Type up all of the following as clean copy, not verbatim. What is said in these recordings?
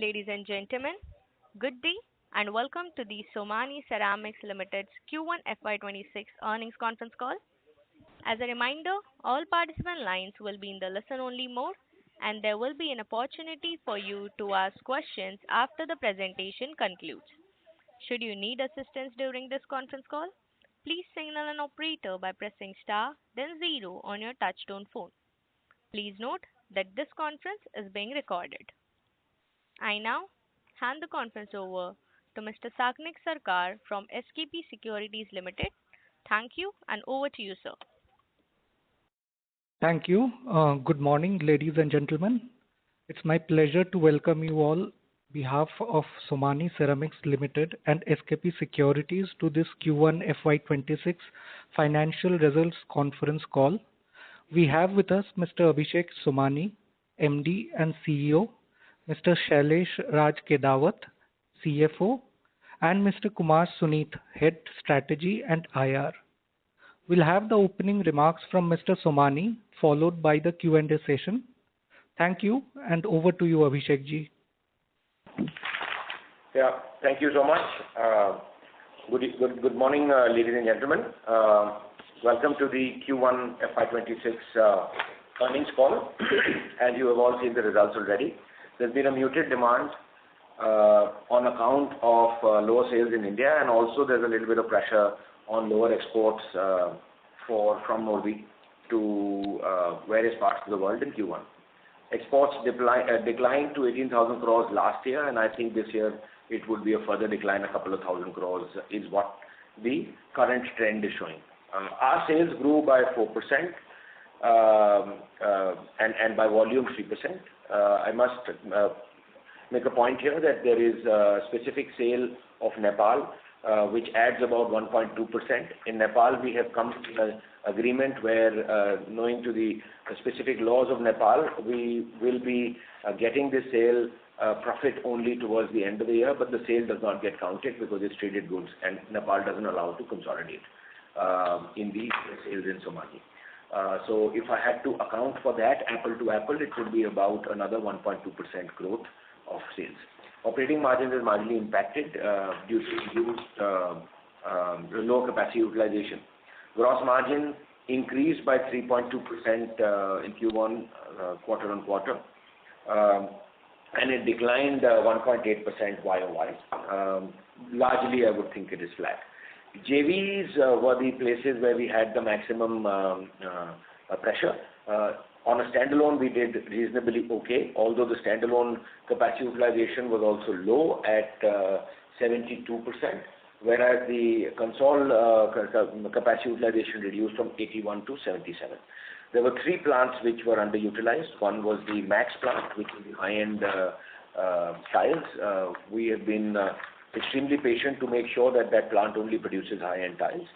Ladies and gentlemen, good day and welcome to the Somany Ceramics Limited's Q1 FY26 earnings conference call. As a reminder, all participant lines will be in the listen-only mode, and there will be an opportunity for you to ask questions after the presentation concludes. Should you need assistance during this conference call, please signal an operator by pressing star, then zero on your touchtone phone. Please note that this conference is being recorded. I now hand the conference over to Mr. Saknik Sarkar from SKP Securities Limited. Thank you, and over to you, sir. Thank you. Good morning, ladies and gentlemen. It's my pleasure to welcome you all on behalf of Somany Ceramics Limited and SKP Securities to this Q1 FY26 financial results conference call. We have with us Mr. Abhishek Somany, MD and CEO, Mr. Shailesh Raj Kedawat, CFO, and Mr. Kumar Suneet, Head Strategy and IR. We'll have the opening remarks from Mr. Somany, followed by the Q&A session. Thank you, and over to you, Abhishek ji. Yeah, thank you so much. Good morning, ladies and gentlemen. Welcome to the Q1 FY26 earnings call. As you have all seen the results already, there's been a muted demand on account of lower sales in India, and also there's a little bit of pressure on lower exports from Morbi to various parts of the world in Q1. Exports declined to 18,000 crores last year, and I think this year it would be a further decline, a couple of thousand crores is what the current trend is showing. Our sales grew by 4% and by volume 3%. I must make a point here that there is a specific sale of Nepal which adds about 1.2%. In Nepal, we have come to an agreement where, knowing to the specific laws of Nepal, we will be getting the sale profit only towards the end of the year, but the sale does not get counted because it's traded goods, and Nepal doesn't allow to consolidate in the sales in Somany. So if I had to account for that, apple to apple, it would be about another 1.2% growth of sales. Operating margin is marginally impacted due to low capacity utilization. Gross margin increased by 3.2% in Q1 quarter on quarter, and it declined 1.8% YOY. Largely, I would think it is flat. JVs were the places where we had the maximum pressure. On a standalone, we did reasonably okay, although the standalone capacity utilization was also low at 72%, whereas the Concall capacity utilization reduced from 81 to 77. There were three plants which were underutilized. One was the Max plant, which is the high-end tiles. We have been extremely patient to make sure that that plant only produces high-end tiles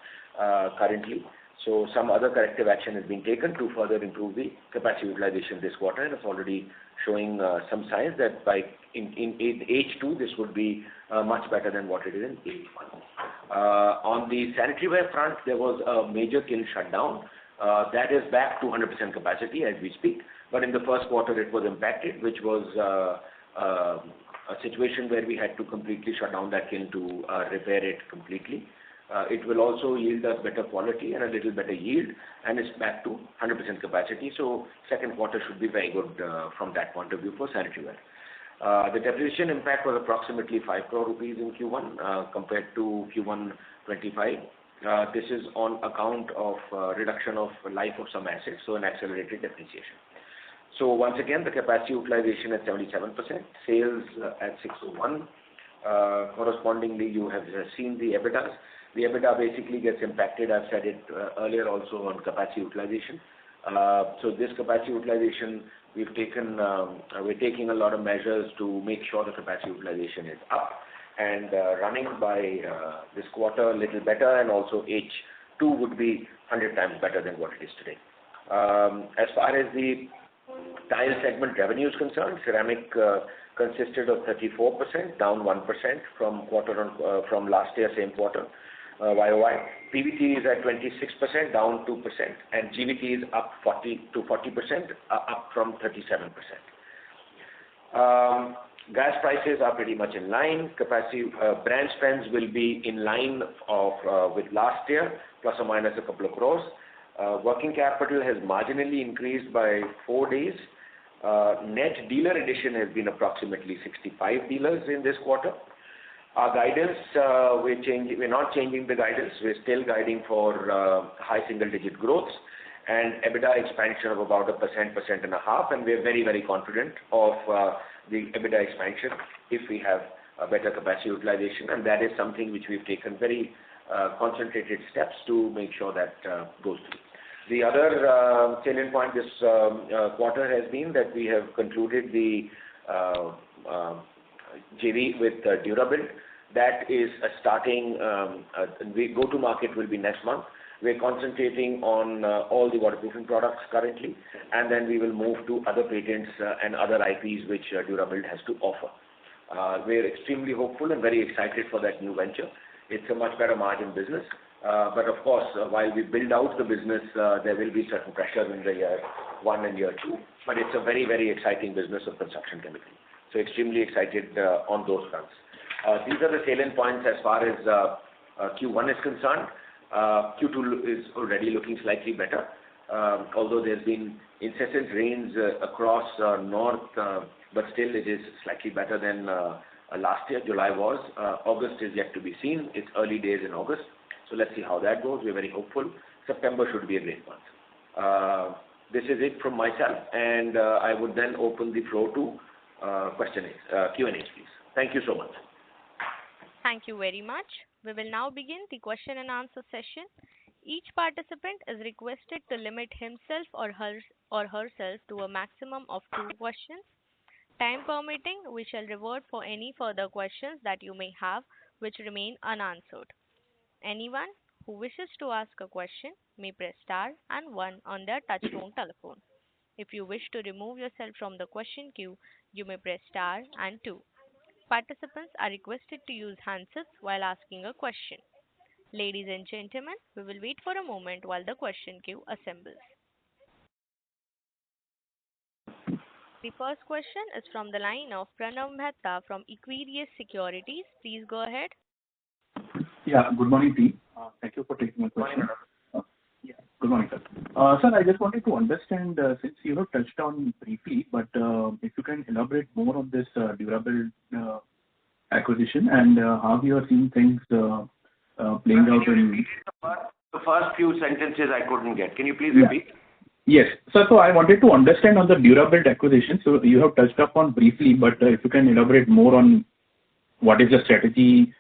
currently. So some other corrective action has been taken to further improve the capacity utilization this quarter, and it's already showing some signs that by in H2 this would be much better than what it is in H1. On the sanitary ware front, there was a major kiln shutdown. That is back to 100% capacity as we speak, but in the first quarter it was impacted, which was a situation where we had to completely shut down that kiln to repair it completely. It will also yield us better quality and a little better yield, and it's back to 100% capacity. So second quarter should be very good from that point of view for sanitary ware. The depreciation impact was approximately 5 crore rupees in Q1 compared to Q1 25. This is on account of reduction of life of some assets, so an accelerated depreciation. So once again, the capacity utilization at 77%, sales at 601. Correspondingly, you have seen the EBITDA. The EBITDA basically gets impacted, I've said it earlier also, on capacity utilization. So this capacity utilization, we're taking a lot of measures to make sure the capacity utilization is up and running by this quarter a little better, and also H2 would be 100 times better than what it is today. As far as the tile segment revenue is concerned, ceramic consisted of 34%, down 1% from last year same quarter. YOY. PVT is at 26%, down 2%, and GVT is up 40%, up from 37%. Gas prices are pretty much in line. Capacity brand spends will be in line with last year, plus or minus a couple of crores. Working capital has marginally increased by 4 days. Net dealer addition has been approximately 65 dealers in this quarter. Our guidance, we're not changing the guidance. We're still guiding for high single-digit growth and EBITDA expansion of about 1%, and we're very, very confident of the EBITDA expansion if we have a better capacity utilization, and that is something which we've taken very concentrated steps to make sure that goes through. The other salient point this quarter has been that we have concluded the JV with Durabuild. That is starting, the go-to-market will be next month. We're concentrating on all the waterproofing products currently, and then we will move to other patents and other IPs which Durabuild has to offer. We're extremely hopeful and very excited for that new venture. It's a much better margin business. But of course, while we build out the business, there will be certain pressures in the year 1 and year 2. But it's a very, very exciting business of construction chemical. So extremely excited on those fronts. These are the salient points as far as Q1 is concerned. Q2 is already looking slightly better, although there's been incessant rains across north, but still it is slightly better than last year. July was. August is yet to be seen. It's early days in August. So let's see how that goes. We're very hopeful. September should be a great month. This is it from myself, and I would then open the floor to Q&A, please. Thank you so much. Thank you very much. We will now begin the question and answer session. Each participant is requested to limit himself or herself to a maximum of 2 questions. Time permitting, we shall revert for any further questions that you may have which remain unanswered. Anyone who wishes to ask a question may press star and 1 on their touchtone telephone. If you wish to remove yourself from the question queue, you may press star and 2. Participants are requested to use handsets while asking a question. Ladies and gentlemen, we will wait for a moment while the question queue assembles. The first question is from the line of Pranav Mehta from Equirus Securities. Please go ahead. Yeah, good morning, team. Thank you for taking my question. Yeah, good morning, sir. Sir, I just wanted to understand, since you have touched on briefly, but if you can elaborate more on this Durabuild acquisition and how you are seeing things playing out in... The first few sentences I couldn't get. Can you please repeat? Yes. Sir, so I wanted to understand on the Durabuild acquisition. So you have touched upon briefly, but if you can elaborate more on what is the strategy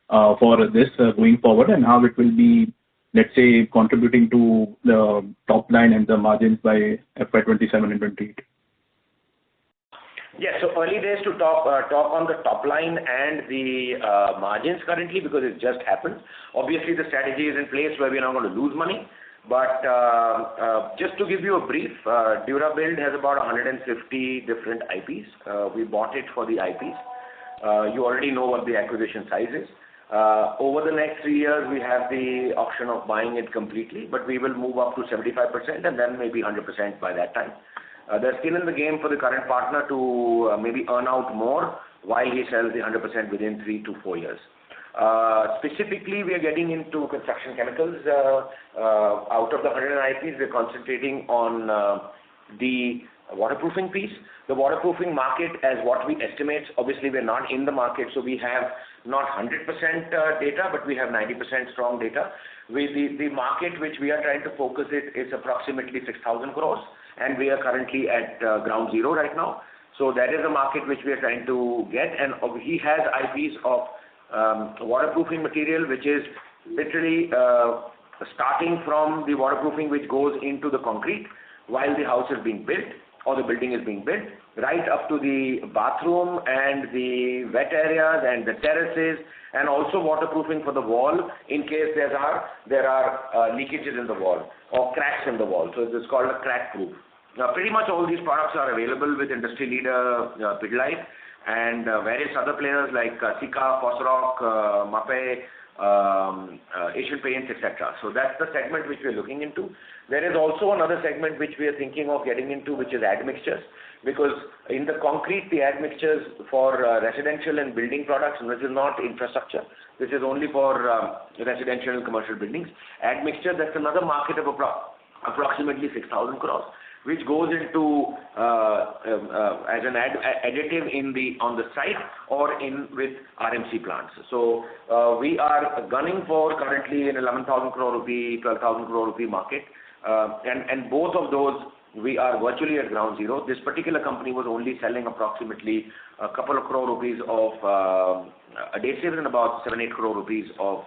for this going forward and how it will be, let's say, contributing to the top line and the margins by FY27 and 28. Yes, so early days to talk on the top line and the margins currently because it just happened. Obviously, the strategy is in place where we're not going to lose money. But just to give you a brief, Durabuild has about 150 different IPs. We bought it for the IPs. You already know what the acquisition size is. Over the next 3 years, we have the option of buying it completely, but we will move up to 75% and then maybe 100% by that time. There's skin in the game for the current partner to maybe earn out more while he sells the 100% within 3 to 4 years. Specifically, we are getting into construction chemicals. Out of the 100 IPs, we're concentrating on the waterproofing piece. The waterproofing market, as what we estimate, obviously we're not in the market, so we have not 100% data, but we have 90% strong data. The market which we are trying to focus it is approximately 6,000 crores, and we are currently at ground zero right now. So that is a market which we are trying to get, and he has IPs of waterproofing material, which is literally starting from the waterproofing which goes into the concrete while the house is being built or the building is being built, right up to the bathroom and the wet areas and the terraces, and also waterproofing for the wall in case there are leakages in the wall or cracks in the wall. So it is called a crack proof. Now, pretty much all these products are available with industry leader Pidilite and various other players like Sika, Fosroc, Mape, Asian Paints, etc. So that's the segment which we're looking into. There is also another segment which we are thinking of getting into, which is admixtures, because in the concrete, the admixtures for residential and building products, and this is not infrastructure, this is only for residential and commercial buildings. Admixture, that's another market of approximately 6,000 crores, which goes into as an additive on the site or in with RMC plants. So we are gunning for currently an 11,000 crore rupee, 12,000 crore rupee market, and both of those we are virtually at ground zero. This particular company was only selling approximately a couple of crore rupees of adhesives and about 7-8 crore rupees of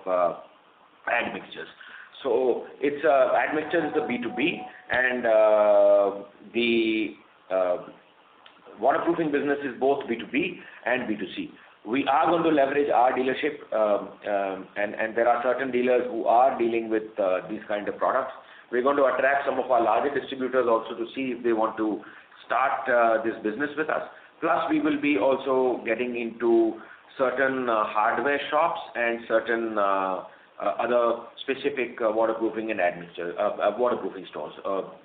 admixtures. So it's admixture is the B2B, and the waterproofing business is both B2B and B2C. We are going to leverage our dealership, and there are certain dealers who are dealing with these kind of products. We're going to attract some of our larger distributors also to see if they want to start this business with us. Plus, we will be also getting into certain hardware shops and certain other specific waterproofing and admixture waterproofing stores,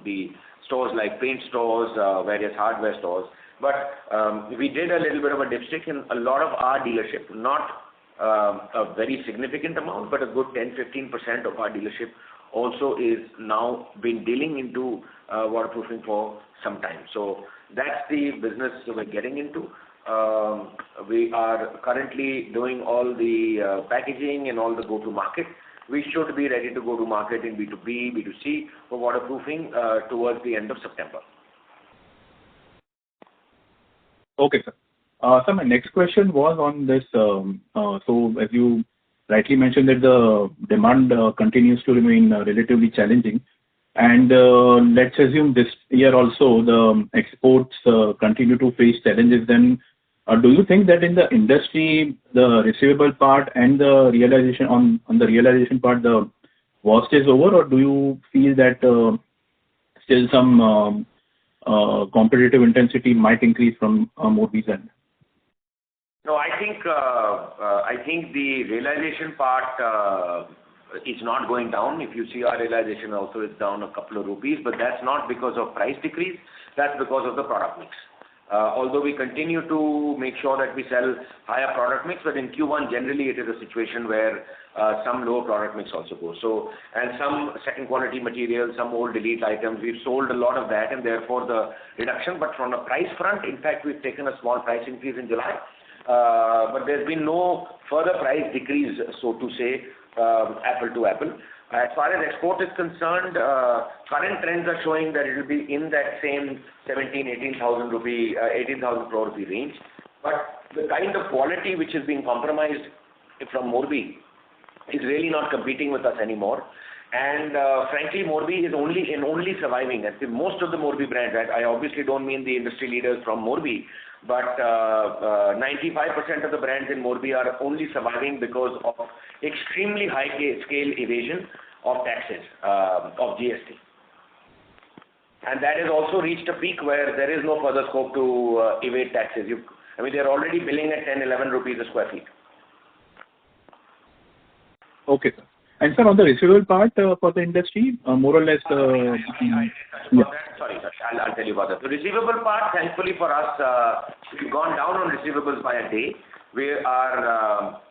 the stores like paint stores, various hardware stores. But we did a little bit of a dipstick in a lot of our dealership, not a very significant amount, but a good 10-15% of our dealership also is now been dealing into waterproofing for some time. So that's the business we're getting into. We are currently doing all the packaging and all the go-to-market. We should be ready to go to market in B2B, B2C for waterproofing towards the end of September. Okay, sir. So my next question was on this. So as you rightly mentioned that the demand continues to remain relatively challenging. And let's assume this year also the exports continue to face challenges. Then do you think that in the industry, the receivable part and the realization on the realization part, the worst is over, or do you feel that still some competitive intensity might increase from Morbi's end? No, I think the realization part is not going down. If you see our realization also is down a couple of rupees, but that's not because of price decrease. That's because of the product mix. Although we continue to make sure that we sell higher product mix, but in Q1 generally it is a situation where some lower product mix also goes. So, and some second quality materials, some old delete items, we've sold a lot of that, and therefore the reduction. But from a price front, in fact, we've taken a small price increase in July. But there's been no further price decrease, so to say, apple to apple. As far as export is concerned, current trends are showing that it will be in that same 18,000 crore rupee range. But the kind of quality which is being compromised from Morbi is really not competing with us anymore. And frankly, Morbi is only surviving. And most of the Morbi brands, I obviously don't mean the industry leaders from Morbi, but 95% of the brands in Morbi are only surviving because of extremely high scale evasion of taxes, of GST. And that has also reached a peak where there is no further scope to evade taxes. They're already billing at 10-11 rupees a square feet. Okay, sir. And sir, on the receivable part for the industry, more or less... Sorry, sir. I'll tell you about that. The receivable part, thankfully for us, we've gone down on receivables by a day. We are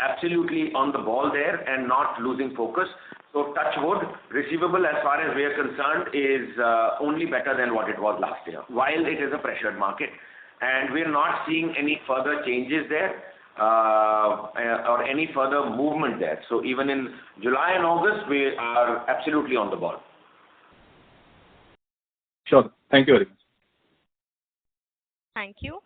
absolutely on the ball there and not losing focus. So touch wood, receivable as far as we are concerned is only better than what it was last year, while it is a pressured market. And we're not seeing any further changes there. Or any further movement there. So even in July and August, we are absolutely on the ball. Sure. Thank you very much. Thank you.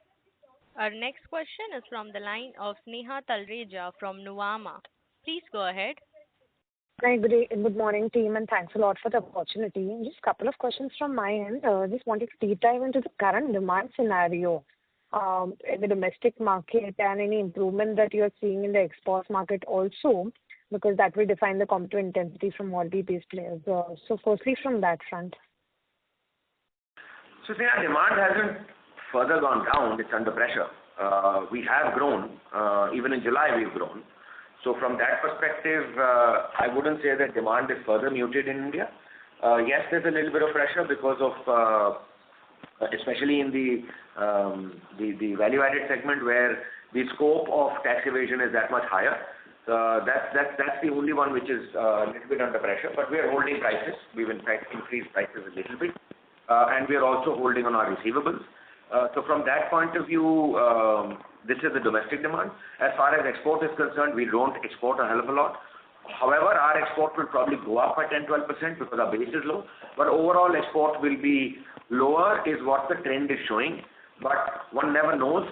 Our next question is from the line of Sneha Talreja from Nuvama. Please go ahead. Hi, good morning, team, and thanks a lot for the opportunity. Just a couple of questions from my end. Just wanted to deep dive into the current demand scenario in the domestic market and any improvement that you are seeing in the export market also, because that will define the competitive intensity from all these players. So firstly, from that front. So demand hasn't further gone down, it's under pressure. We have grown, even in July we've grown. So from that perspective, I wouldn't say that demand is further muted in India. Yes, there's a little bit of pressure because of especially in the value-added segment where the scope of tax evasion is that much higher. That's the only one which is a little bit under pressure. But we are holding prices. We've in fact increased prices a little bit, and we are also holding on our receivables. So from that point of view, this is the domestic demand. As far as export is concerned, we don't export a hell of a lot. However, our export will probably go up by 10-12% because our base is low. But overall export will be lower is what the trend is showing. But one never knows.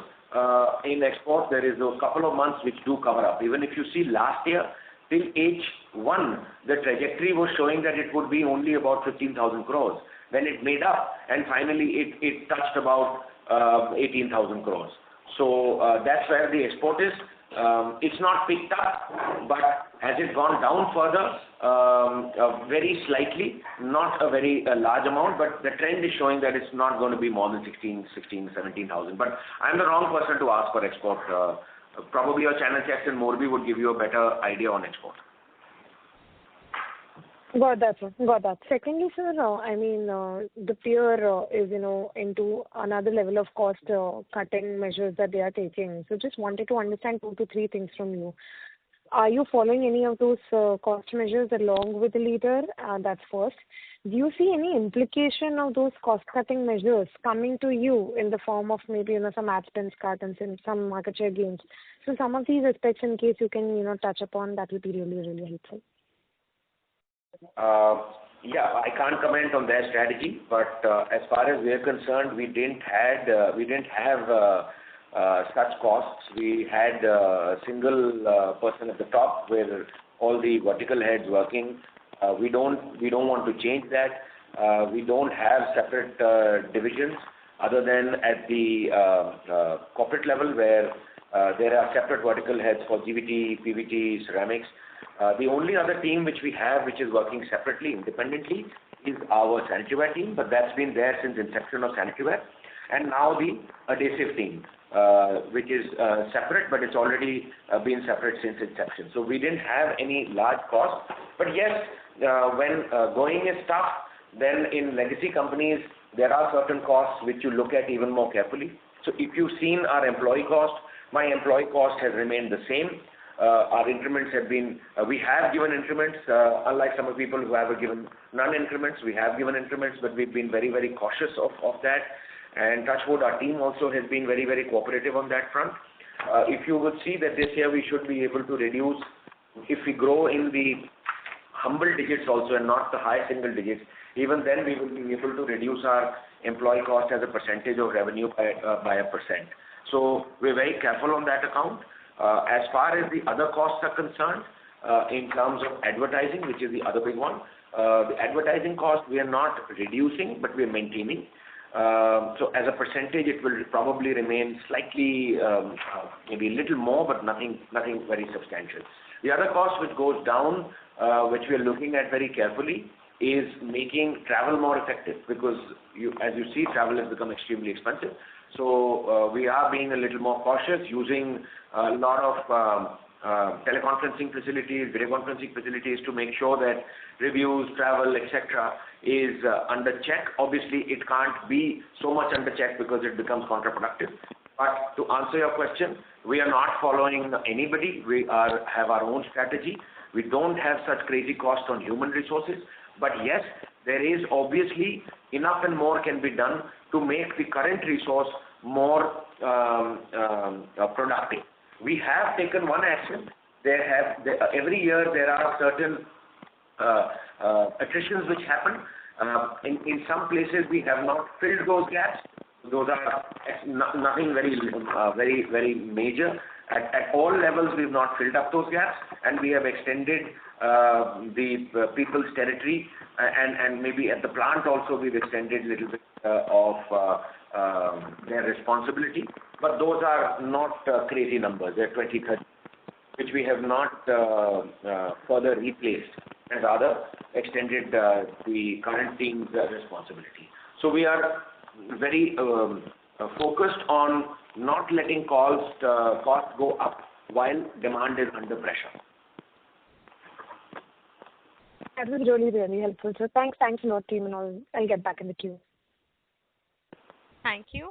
In export, there is a couple of months which do cover up. Even if you see last year, till H1, the trajectory was showing that it would be only about 15,000 crores. Then it made up, and finally it touched about 18,000 crores. So that's where the export is. It's not picked up, but has it gone down further? Very slightly, not a very large amount, but the trend is showing that it's not going to be more than 17,000. But I'm the wrong person to ask for export. Probably your channel checks in Morbi would give you a better idea on export. Got that, sir. Got that. Secondly, sir, the peer is, into another level of cost cutting measures that they are taking. So just wanted to understand 2 to 3 things from you. Are you following any of those cost measures along with the leader? That's first. Do you see any implication of those cost-cutting measures coming to you in the form of maybe, some ad spends cut and some market share gains? So some of these aspects, in case you can, touch upon, that would be really, really helpful. Yeah, I can't comment on their strategy, but as far as we are concerned, we didn't have such costs. We had a single person at the top where all the vertical heads working. We don't want to change that. We don't have separate divisions other than at the corporate level where there are separate vertical heads for GVT, PVT, ceramics. The only other team which we have, which is working separately, independently, is our sanitaryware team, but that's been there since inception of sanitaryware. And now the adhesive team, which is separate, but it's already been separate since inception. So we didn't have any large costs. But yes, when going is tough, then in legacy companies, there are certain costs which you look at even more carefully. So if you've seen our employee cost, my employee cost has remained the same. Our increments have been, we have given increments, unlike some of the people who have given non-increments. We have given increments, but we've been very, very cautious of that. And touch wood, our team also has been very, very cooperative on that front. If you would see that this year we should be able to reduce, if we grow in the humble digits also and not the high single digits, even then we will be able to reduce our employee cost as a percentage of revenue by 1%. So we're very careful on that account. As far as the other costs are concerned, in terms of advertising, which is the other big one, the advertising cost we are not reducing, but we are maintaining. So as a percentage, it will probably remain slightly, maybe a little more, but nothing very substantial. The other cost which goes down, which we are looking at very carefully, is making travel more effective because as you see, travel has become extremely expensive. So we are being a little more cautious, using a lot of teleconferencing facilities, video conferencing facilities to make sure that reviews, travel, etc. is under check. Obviously, it can't be so much under check because it becomes counterproductive. But to answer your question, we are not following anybody. We have our own strategy. We don't have such crazy costs on human resources. But yes, there is obviously enough and more can be done to make the current resource more productive. We have taken one action. Every year there are certain attritions which happen. In some places we have not filled those gaps. Those are nothing very major. At all levels we've not filled up those gaps, and we have extended the people's territory, and maybe at the plant also we've extended a little bit of their responsibility. But those are not crazy numbers. They're 20, 30, which we have not further replaced, and rather extended the current team's responsibility. So we are very focused on not letting costs go up. while demand is under pressure. That was really, really helpful. So thanks a lot, team, and I'll get back in the queue. Thank you.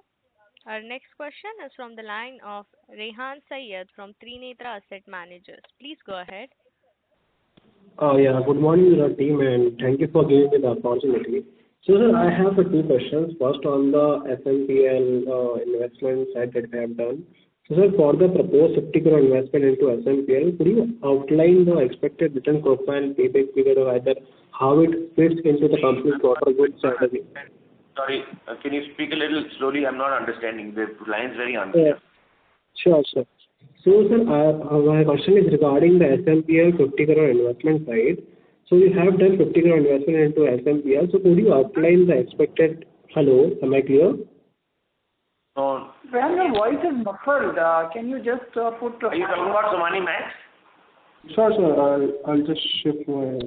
Our next question is from the line of Rehan Syed from Trinetra Asset Managers. Please go ahead. Yeah, good morning, team, and thank you for giving me the opportunity. So, sir, I have two questions. First, on the SMPL investment side that I have done. So, sir, for the proposed 50 crore investment into SMPL, could you outline the expected return profile, payback period, or either how it fits into the company's broader growth strategy? Sorry, can you speak a little slowly? I'm not understanding. The line is very unclear. Sure, sir. So, sir, my question is regarding the SMPL 50 crore investment side. So, you have done 50 crore investment into SMPL. So, could you outline the expected? Hello, am I clear? No. When your voice is muffled, can you just put? Are you talking about Somany Max? Sure, sir. I'll just shift my.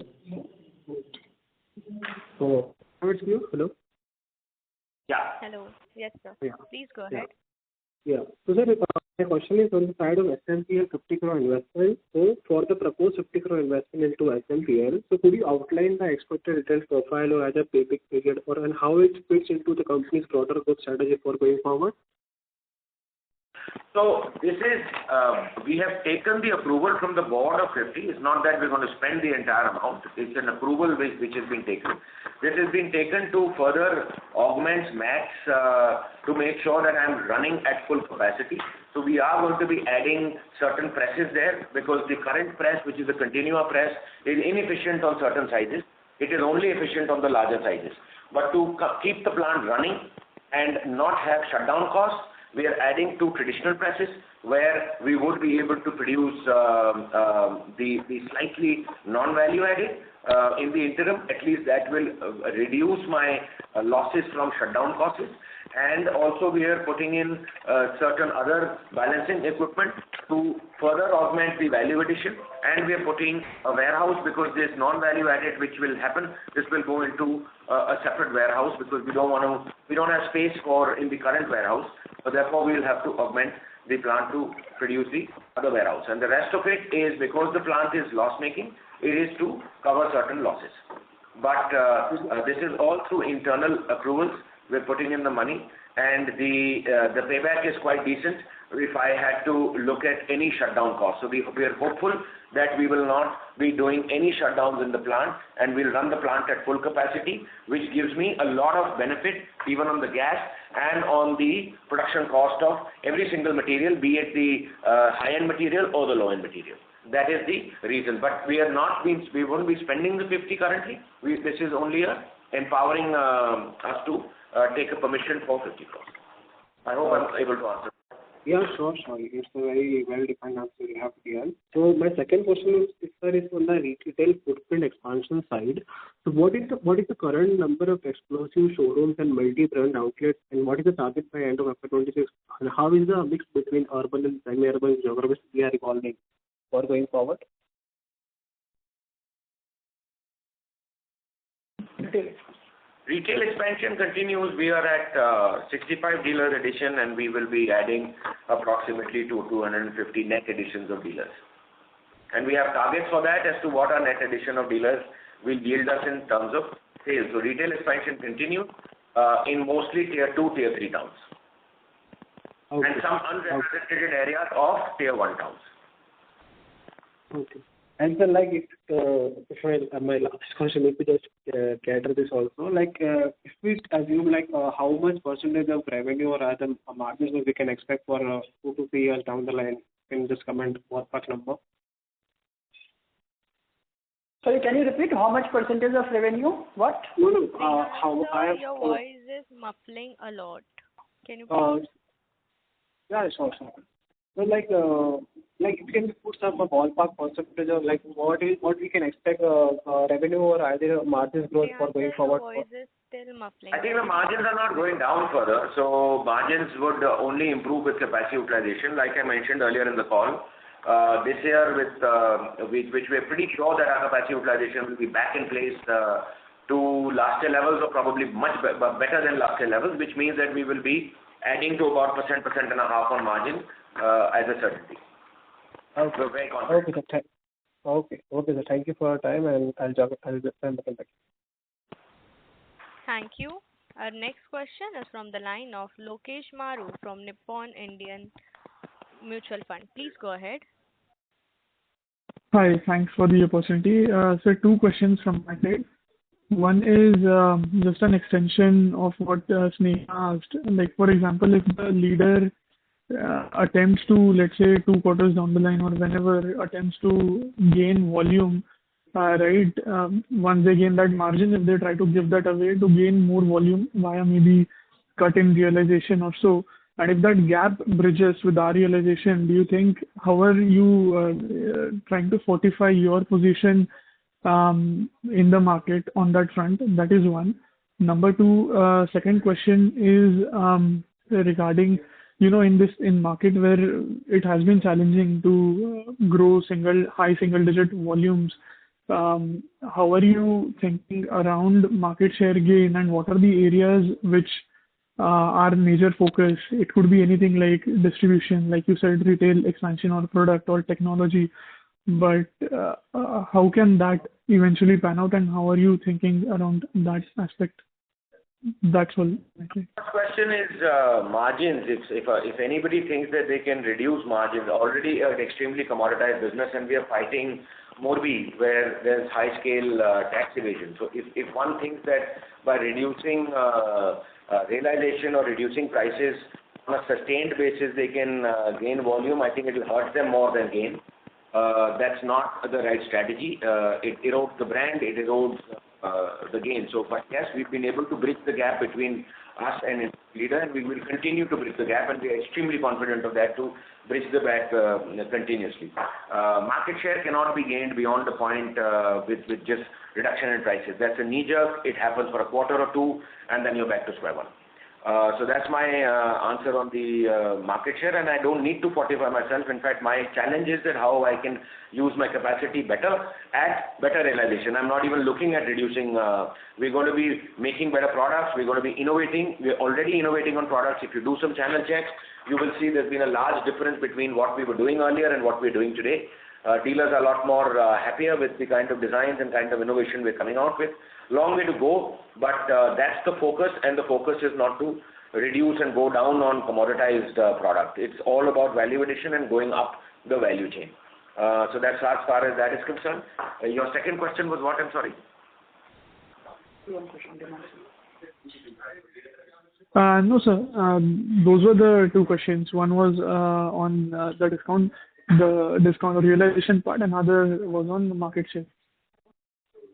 Oh, it's you. Hello. Yeah. Hello. Yes, sir. Yeah. Please go ahead. Yeah. So, sir, my question is on the side of SMPL 50 crore investment. So, for the proposed 50 crore investment into SMPL, so could you outline the expected return profile or either payback period, and how it fits into the company's broader growth strategy for going forward? So this is, we have taken the approval from the board of 50. It's not that we're going to spend the entire amount. It's an approval which has been taken. This has been taken to further augment Max to make sure that I'm running at full capacity. So we are going to be adding certain presses there because the current press, which is a Continua press, is inefficient on certain sizes. It is only efficient on the larger sizes. But to keep the plant running and not have shutdown costs, we are adding two traditional presses where we would be able to produce the slightly non-value added. In the interim, at least that will reduce my losses from shutdown costs. And also we are putting in certain other balancing equipment to further augment the value addition. And we are putting a warehouse because this non-value added which will happen, this will go into a separate warehouse because we don't have space in the current warehouse. So therefore, we will have to augment the plant to produce the other warehouse. And the rest of it is because the plant is loss-making, it is to cover certain losses. But this is all through internal approvals. We're putting in the money, and the payback is quite decent if I had to look at any shutdown costs. So we are hopeful that we will not be doing any shutdowns in the plant, and we'll run the plant at full capacity, which gives me a lot of benefit even on the gas and on the production cost of every single material, be it the high-end material or the low-end material. That is the reason. But we won't be spending the 50 currently. This is only empowering us to take a permission for 50 crores. I hope I'm able to answer. Yeah, sure. It's a very well-defined answer you have here. So my second question is on the retail footprint expansion side. So what is the current number of exclusive showrooms and multi-brand outlets, and what is the target by end of FY26? And how is the mix between urban and semi-urban geographies we are evolving for going forward? Retail expansion continues. We are at 65 dealer addition, and we will be adding approximately to 250 net additions of dealers. And we have targets for that as to what our net addition of dealers will yield us in terms of sales. So retail expansion continues in mostly tier 2, tier 3 towns. Okay. And some unrestricted areas of tier 1 towns. Okay. And then, my last question, if we just cater this also, if we assume how much percentage of revenue or other margins we can expect for 2 to 3 years down the line, can you just comment what number? Sorry, can you repeat how much percentage of revenue? What? No. Your voice is muffling a lot. Can you please? Yeah, sure. So if you can put some ballpark percentage of what we can expect revenue or either margins growth for going forward. Your voice is still muffling. I think the margins are not going down further, so margins would only improve with capacity utilization. Like I mentioned earlier in the call, this year which we are pretty sure that our capacity utilization will be back in place to last year levels or probably much better than last year levels, which means that we will be adding to about 1% and a half on margin as a certainty. Okay. We're very confident. Okay, sir. Okay, sir. Thank you for your time, and I'll just send the contact. Thank you. Our next question is from the line of Lokesh Maru from Nippon Indian Mutual Fund. Please go ahead. Hi, thanks for the opportunity. So two questions from my side. One is just an extension of what Sneha asked. Like, for example, if the leader attempts to, let's say, 2 quarters down the line or whenever attempts to gain volume, right, once they gain that margin, if they try to give that away to gain more volume via maybe cut in realization or so, and if that gap bridges with our realization, do you think how are you trying to fortify your position in the market on that front? That is one. Number two, second question is regarding, in market where it has been challenging to grow high single digit volumes, how are you thinking around market share gain, and what are the areas which are major focus? It could be anything like distribution, like you said, retail expansion or product or technology. But how can that eventually pan out, and how are you thinking around that aspect? That's all. Okay. First question is margins. If anybody thinks that they can reduce margins, already an extremely commoditized business, and we are fighting Morbi where there's high scale tax evasion. So if one thinks that by reducing realization or reducing prices on a sustained basis they can gain volume, I think it will hurt them more than gain. That's not the right strategy. It erodes the brand, it erodes the gain. So, but yes, we've been able to bridge the gap between us and its leader, and we will continue to bridge the gap, and we are extremely confident of that to bridge the gap continuously. Market share cannot be gained beyond the point with just reduction in prices. That's a knee jerk. It happens for a quarter or two, and then you're back to square one. So that's my answer on the market share, and I don't need to fortify myself. In fact, my challenge is that how I can use my capacity better at better realization. I'm not even looking at reducing. We're going to be making better products. We're going to be innovating. We're already innovating on products. If you do some channel checks, you will see there's been a large difference between what we were doing earlier and what we're doing today. Dealers are a lot more happier with the kind of designs and kind of innovation we're coming out with. Long way to go, but that's the focus, and the focus is not to reduce and go down on commoditized product. It's all about value addition and going up the value chain. So that's as far as that is concerned. Your second question was what? I'm sorry. No, sir. Those were the two questions. One was on the discount realization part, and other was on the market share.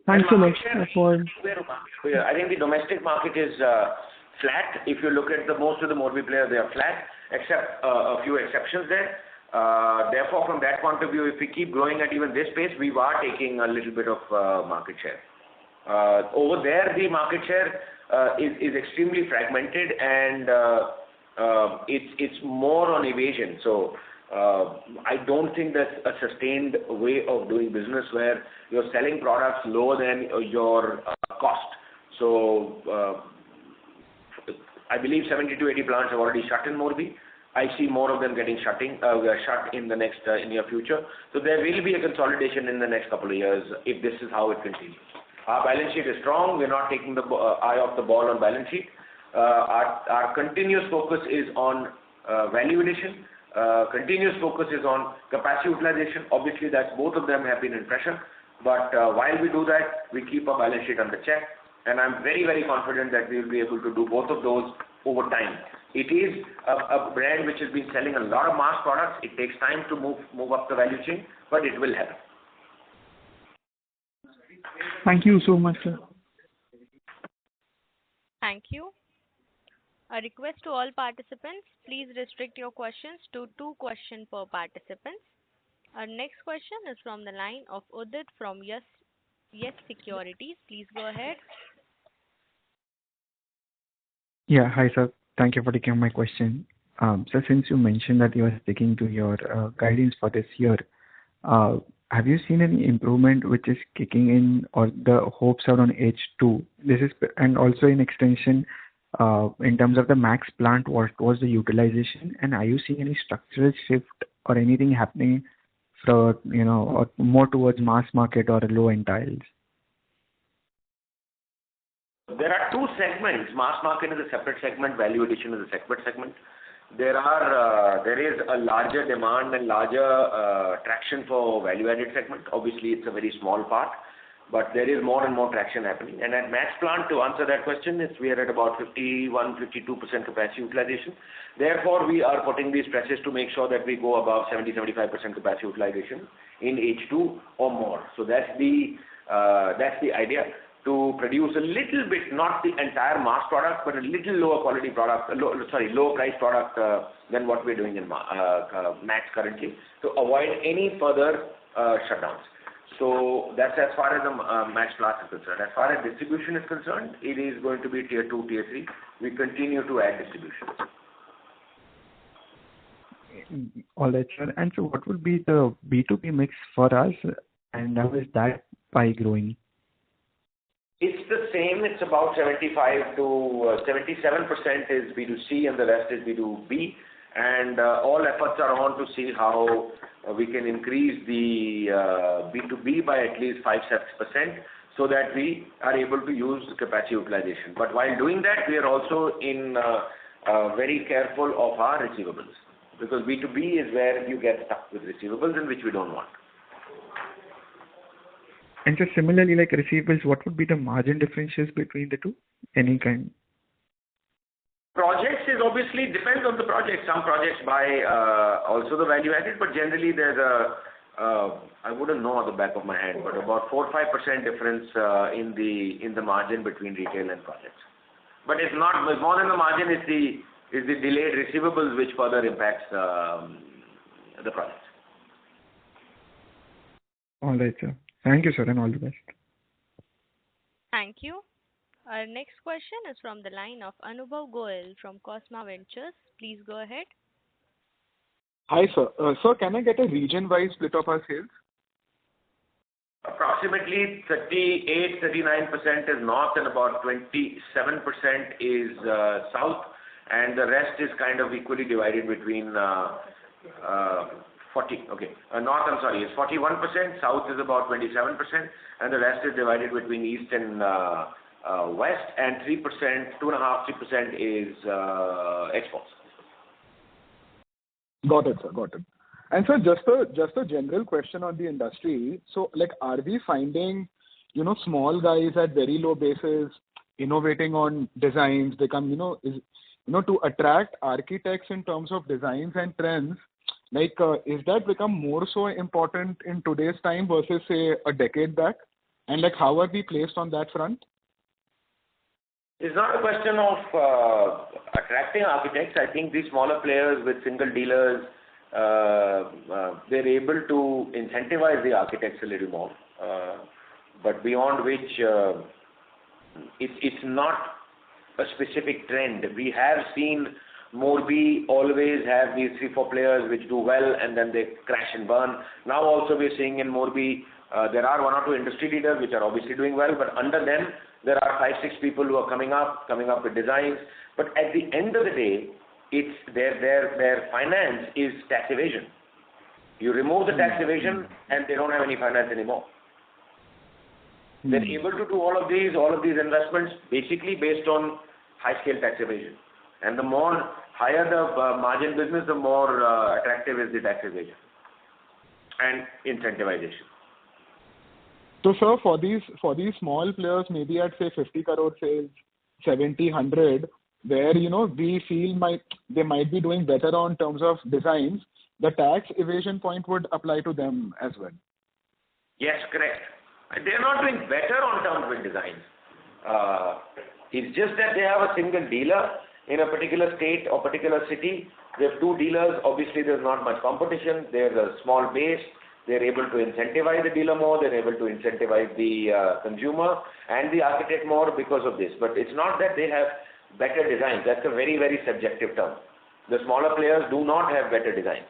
Thanks a lot for. I think the domestic market is flat. If you look at most of the Morbi players, they are flat, except a few exceptions there. Therefore, from that point of view, if we keep growing at even this pace, we are taking a little bit of market share. Over there, the market share is extremely fragmented, and it's more on evasion. So I don't think that's a sustained way of doing business where you're selling products lower than your cost. So I believe 70 to 80 plants have already shut in Morbi. I see more of them getting shut in the next near future. So there will be a consolidation in the next couple of years if this is how it continues. Our balance sheet is strong. We're not taking the eye off the ball on balance sheet. Our continuous focus is on value addition. Continuous focus is on capacity utilization. Obviously, that's both of them have been in pressure. But while we do that, we keep our balance sheet under check. And I'm very, very confident that we will be able to do both of those over time. It is a brand which has been selling a lot of mass products. It takes time to move up the value chain, but it will happen. Thank you so much, sir. Thank you. A request to all participants, please restrict your questions to 2 questions per participant. Our next question is from the line of Udit from Yes Securities. Please go ahead. Yeah, hi sir. Thank you for taking my question. So since you mentioned that you are sticking to your guidance for this year, have you seen any improvement which is kicking in, or the hopes are on H2? This is, and also in extension, in terms of the Max plant, what was the utilization, and are you seeing any structural shift or anything happening for, or more towards mass market or low-end tiles? There are two segments. Mass market is a separate segment, value addition is a separate segment. There is a larger demand and larger traction for value-added segment. Obviously, it's a very small part, but there is more and more traction happening. And at Max plant, to answer that question, we are at about 51-52% capacity utilization. Therefore, we are putting these presses to make sure that we go above 70-75% capacity utilization in H2 or more. So that's the idea, to produce a little bit, not the entire mass product, but a little lower quality product, lower price product than what we're doing in Max currently, to avoid any further shutdowns. So that's as far as the Max plant is concerned. As far as distribution is concerned, it is going to be tier 2, tier 3. We continue to add distribution. All right, sir. And so what would be the B2B mix for us, and how is that pie growing? It's the same. It's about 75 to 77% is B2C and the rest is B2B. And all efforts are on to see how we can increase the B2B by at least 5-6% so that we are able to use capacity utilization. But while doing that, we are also very careful of our receivables, because B2B is where you get stuck with receivables, and which we don't want. And so similarly, like receivables, what would be the margin differences between the two? Any kind? Projects is obviously depends on the project. Some projects buy also the value added, but generally there's I wouldn't know on the back of my hand, but about 4-5% difference in the margin between retail and projects. But it's not more than the margin. Is the delayed receivables which further impacts the projects. All right, sir. Thank you, sir, and all the best. Thank you. Our next question is from the line of Anubhav Goel from Cosma Ventures. Please go ahead. Hi, sir. Sir, can I get a region-wise split of our sales? Approximately 38-39% is north and about 27% is south, and the rest is kind of equally divided between 40. Okay. North, I'm sorry, is 41%. South is about 27%, and the rest is divided between east and west, and 3%, 2.5-3% is exports. Got it, sir. Got it. And sir, just a general question on the industry. So, like, are we finding, small guys at very low bases innovating on designs? They come, to attract architects in terms of designs and trends. Like, is that become more so important in today's time versus, say, a decade back? And, like, how are we placed on that front? It's not a question of attracting architects. I think these smaller players with single dealers, they're able to incentivize the architects a little more. But beyond which, it's not a specific trend. We have seen Morbi always have these 3-4 players which do well and then they crash and burn. Now also we're seeing in Morbi, there are 1 or 2 industry leaders which are obviously doing well, but under them there are 5-6 people who are coming up with designs. But at the end of the day, it's their finance is tax evasion. You remove the tax evasion and they don't have any finance anymore. They're able to do all of these investments basically based on high scale tax evasion. And the more higher the margin business, the more attractive is the tax evasion and incentivization. So, sir, for these small players, maybe at say 50 crore sales, 70, 100, where we feel they might be doing better on terms of designs, the tax evasion point would apply to them as well. Yes, correct. They're not doing better on terms with designs. It's just that they have a single dealer in a particular state or particular city. They have 2 dealers. Obviously, there's not much competition. There's a small base. They're able to incentivize the dealer more. They're able to incentivize the consumer and the architect more because of this. But it's not that they have better designs. That's a very, very subjective term. The smaller players do not have better designs.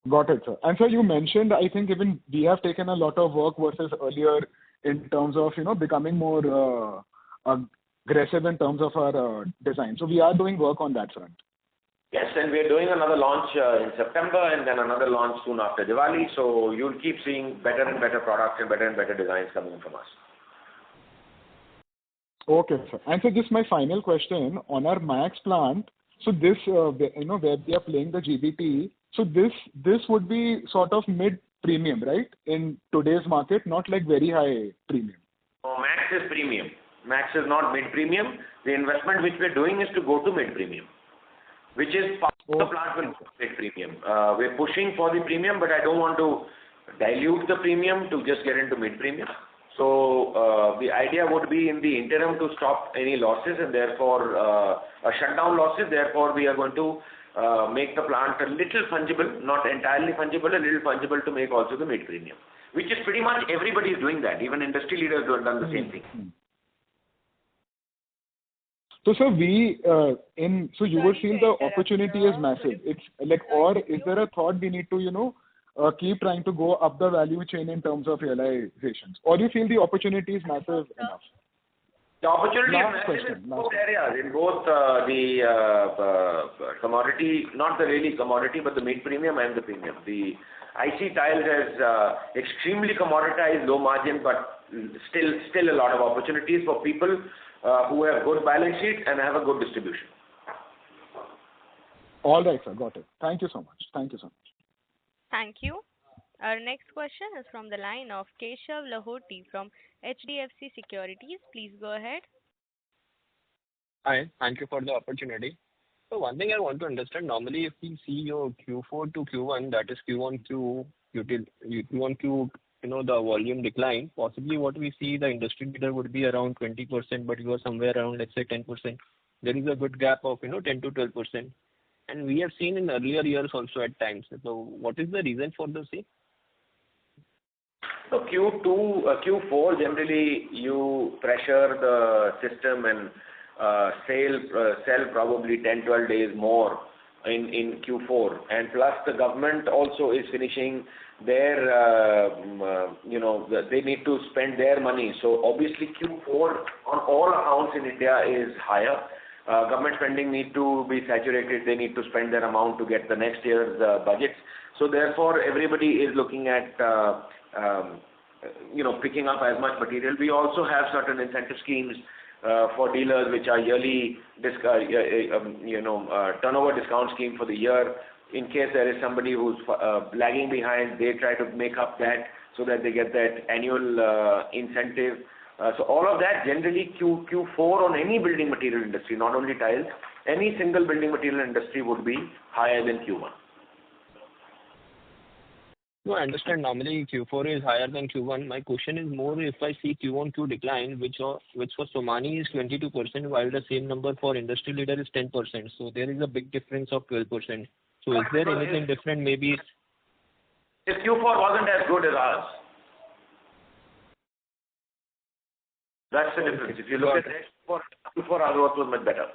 Got it, sir. And sir, you mentioned, I think even we have taken a lot of work versus earlier in terms of, becoming more aggressive in terms of our design. So we are doing work on that front. Yes, and we are doing another launch in September and then another launch soon after Diwali. So you'll keep seeing better and better products and better designs coming from us. Okay, sir. And so just my final question on our Max plant. So this, where we are playing the GBT, so this would be sort of mid-premium, right? In today's market, not like very high premium. Oh, Max is premium. Max is not mid-premium. The investment which we're doing is to go to mid-premium, which is part of the plant will go to mid-premium. We're pushing for the premium, but I don't want to dilute the premium to just get into mid-premium. So the idea would be in the interim to stop any losses and therefore shut down losses. Therefore, we are going to make the plant a little fungible, not entirely fungible, a little fungible to make also the mid-premium, which is pretty much everybody is doing that. Even industry leaders have done the same thing. So, sir, you would feel the opportunity is massive. It's like, or is there a thought we need to, keep trying to go up the value chain in terms of realizations? Or you feel the opportunity is massive enough? The opportunity is massive in both areas, in both the commodity, not the really commodity, but the mid-premium and the premium. The IC tiles is extremely commoditized, low margin, but still a lot of opportunities for people who have good balance sheets and have a good distribution. All right, sir. Got it. Thank you so much. Thank you. Our next question is from the line of Keshav Lahoti from HDFC Securities. Please go ahead. Hi. Thank you for the opportunity. So one thing I want to understand, normally if we see your Q4 to Q1, that is Q1Q, the volume decline, possibly what we see the industry leader would be around 20%, but you are somewhere around, let's say, 10%. There is a good gap of, 10 to 12%. And we have seen in earlier years also at times. So what is the reason for the same? So Q4, generally you pressure the system and sell probably 10, 12 days more in Q4. And plus the government also is finishing their, they need to spend their money. So obviously Q4 on all accounts in India is higher. Government spending need to be saturated. They need to spend their amount to get the next year's budgets. So therefore, everybody is looking at, picking up as much material. We also have certain incentive schemes for dealers, which are yearly turnover discount scheme for the year. In case there is somebody who's lagging behind, they try to make up that so that they get that annual incentive. So all of that, generally Q4 on any building material industry, not only tiles, any single building material industry would be higher than Q1. No, I understand normally Q4 is higher than Q1. My question is more if I see Q1Q decline, which for Somany is 22%, while the same number for industry leader is 10%. So there is a big difference of 12%. So is there anything different maybe? If Q4 wasn't as good as ours. That's the difference. If you look at Q4, our work was much better.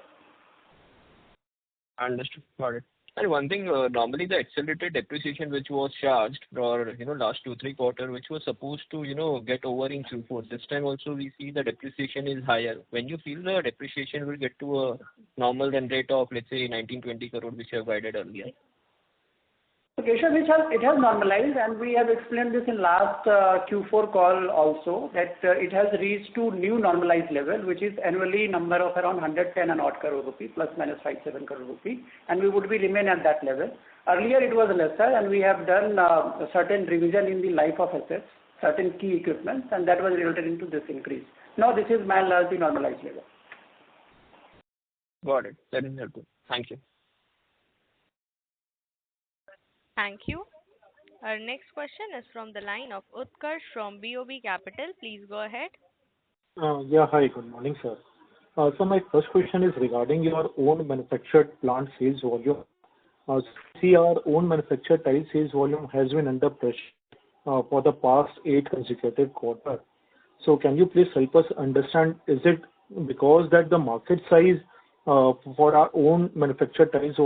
Understood. Got it. And one thing, normally the accelerated depreciation which was charged for, last 2-3 quarters, which was supposed to, get over in Q4. This time also we see the depreciation is higher. When you feel the depreciation will get to a normal run rate of, let's say, 19-20 crore, which you have guided earlier? So Keshav, it has normalized, and we have explained this in last Q4 call also, that it has reached to new normalized level, which is annually number of around 110 and odd crore rupee, plus minus 5-7 crore rupee, and we would be remain at that level. Earlier it was lesser, and we have done a certain revision in the life of assets, certain key equipment, and that was resulted into this increase. Now this is by and large the normalized level. Got it. That is helpful. Thank you. Thank you. Our next question is from the line of Utkarsh from BOB Capital. Please go ahead. Hi. Good morning, sir. So my first question is regarding your own manufactured plant sales volume. See, our own manufactured tile sales volume has been under pressure for the past 8 consecutive quarters. So can you please help us understand, is it because that the market size for our own manufactured tiles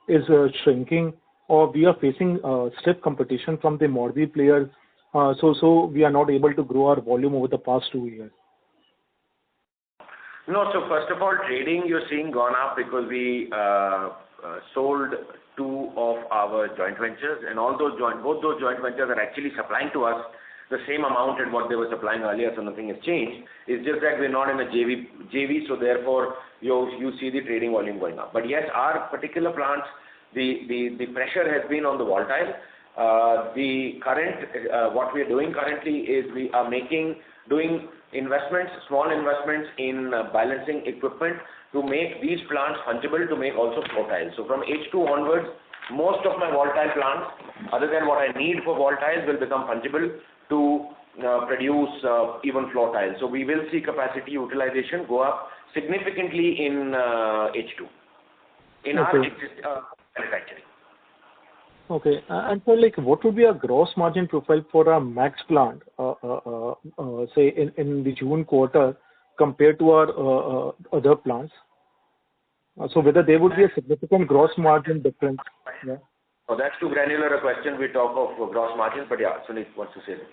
is shrinking, or we are facing stiff competition from the Morbi players, so we are not able to grow our volume over the past 2 years? No, so first of all, trading you're seeing gone up because we sold two of our joint ventures, and both those joint ventures are actually supplying to us the same amount at what they were supplying earlier, so nothing has changed. It's just that we're not in a JV, so therefore you see the trading volume going up. But yes, our particular plants, the pressure has been on the volatile. What we are doing currently is we are doing investments, small investments in balancing equipment to make these plants fungible to make also floor tiles. So from H2 onwards, most of my volatile plants, other than what I need for volatiles, will become fungible to produce even floor tiles. So we will see capacity utilization go up significantly in H2 in our manufacturing. Okay. And so, like, what would be a gross margin profile for a max plant, say in the June quarter compared to our other plants? So whether there would be a significant gross margin difference? Yeah. Oh, that's too granular a question. We talk of gross margins, but yeah, Sunil wants to say that.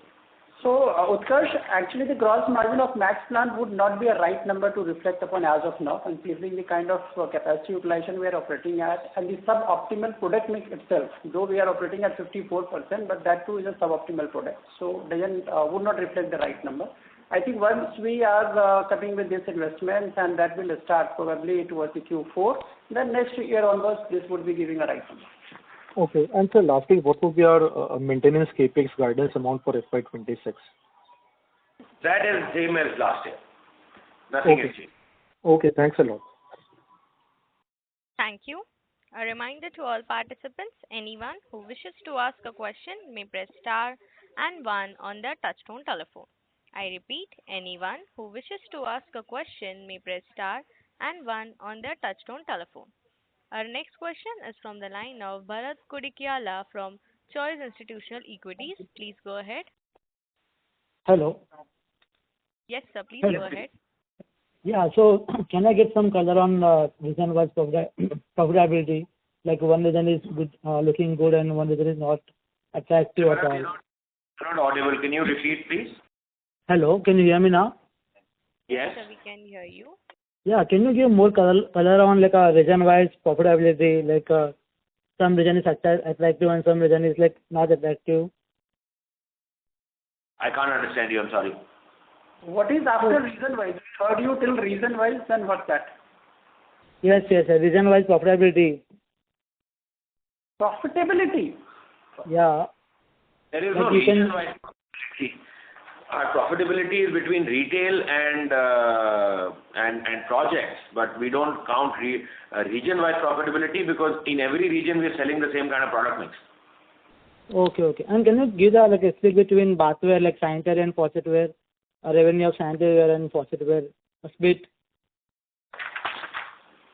So, Utkarsh, actually the gross margin of max plant would not be a right number to reflect upon as of now, considering the kind of capacity utilization we are operating at and the suboptimal product mix itself. Though we are operating at 54%, but that too is a suboptimal product. So, would not reflect the right number. I think once we are coming with this investment and that will start probably towards the Q4, then next year onwards this would be giving a right number. Okay. And so lastly, what would be our maintenance capex guidance amount for FY26? That is same as last year. Nothing has changed. Okay, thanks a lot. Thank you. A reminder to all participants, anyone who wishes to ask a question may press star and one on their touchtone telephone. I repeat, anyone who wishes to ask a question may press star and one on their touchtone telephone. Our next question is from the line of Bharat Kudikiala from Choice Institutional Equities. Please go ahead. Hello. Yes, sir. Please Hello. go ahead. Yeah. So can I get some color on region-wise profitability? Like one region is good, looking good, and one region is not attractive at all. Not audible. Can you repeat, please? Hello. Can you hear me now? Yes. Sir, we can hear you. Yeah. Can you give more color on like a region-wise profitability? Like some region is attractive and some region is like not attractive. I can't understand you. I'm sorry. What is after reason-wise? Heard you till reason-wise, then what's that? Yes. Region-wise profitability. Profitability? Yeah. There is no region-wise profitability. Our profitability is between retail and projects, but we don't count region-wise profitability because in every region we are selling the same kind of product mix. Okay. And can you give the like a split between bathware, like sanitary and faucetware, revenue of sanitaryware and faucetware, a split?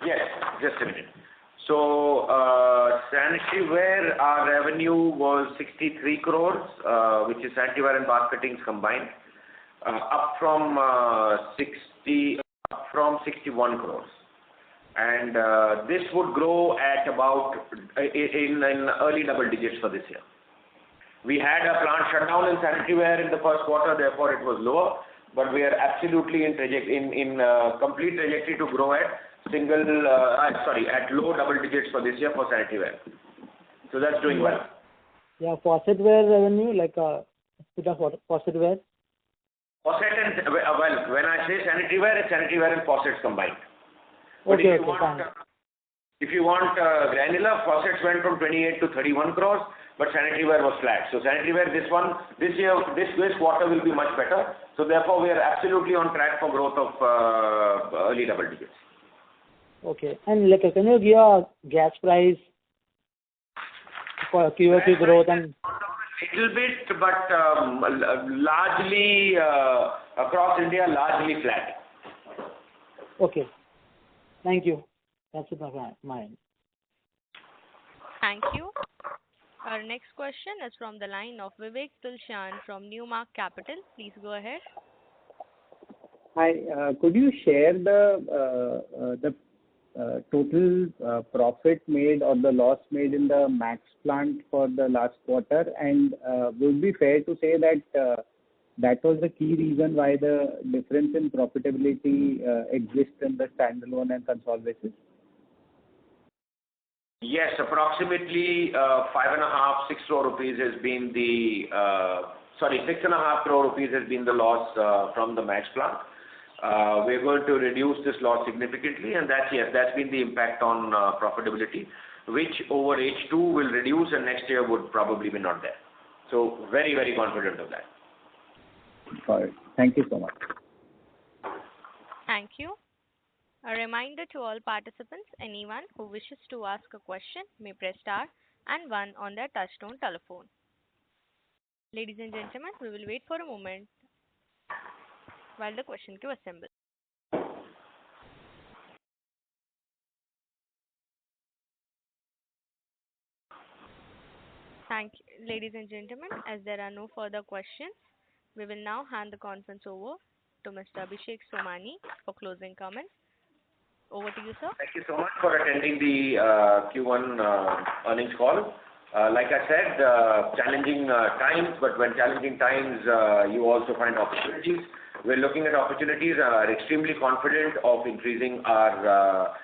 Yes, just a minute. So, sanitaryware, our revenue was 63 crores, which is sanitaryware and bath fittings combined, up from 61 crores. And this would grow at about in early double digits for this year. We had a plant shutdown in sanitaryware in the first quarter, therefore it was lower, but we are absolutely in complete trajectory to grow at low double digits for this year for sanitaryware. So that's doing well. Yeah, faucetware revenue, like bit of faucetware. Faucet and when I say sanitaryware, it's sanitaryware and faucets combined. But Okay, if you want granular, faucets went from 28 to 31 crores, but sanitaryware was flat. So sanitaryware, this quarter will be much better. So therefore, we are absolutely on track for growth of early double digits. Okay. And like, can you give a gas price for QoQ growth and? Little bit, but largely across India, largely flat. Okay. Thank you. That's it from my end. Thank you. Our next question is from the line of Vivek Tulshan from Newmark Capital. Please go ahead. Hi. Could you share the total profit made or the loss made in the Max plant for the last quarter? And would it be fair to say that that was the key reason why the difference in profitability exists in the standalone and consolidated basis? Yes, approximately 5.5, 6 crore rupees has been the 6.5 crore rupees has been the loss from the Max plant. We're going to reduce this loss significantly, and that's been the impact on profitability, which over H2 will reduce, and next year would probably be not there. So very, very confident of that. Got it. Thank you so much. Thank you. A reminder to all participants, anyone who wishes to ask a question may press star and one on their touchtone telephone. Ladies and gentlemen, we will wait for a moment while the question queue assembles. Thank you, ladies and gentlemen. As there are no further questions, we will now hand the conference over to Mr. Abhishek Somany for closing comments. Over to you, sir. Thank you so much for attending the Q1 earnings call. Like I said, challenging times, but when challenging times, you also find opportunities. We're looking at opportunities and are extremely confident of increasing our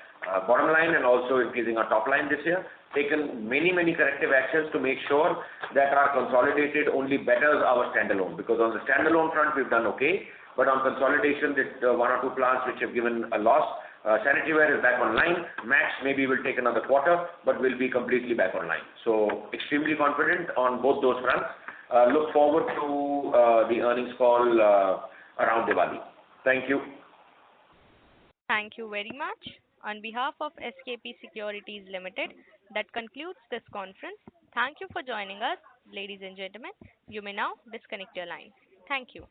bottom line and also increasing our top line this year. Taken many, many corrective actions to make sure that our consolidated only betters our standalone. Because on the standalone front, we've done okay, but on consolidation, one or two plants which have given a loss. Sanitaryware is back online. Max maybe will take another quarter, but will be completely back online. So extremely confident on both those fronts. Look forward to the earnings call around Diwali. Thank you. Thank you very much. On behalf of SKP Securities Limited, that concludes this conference. Thank you for joining us, ladies and gentlemen. You may now disconnect your lines. Thank you.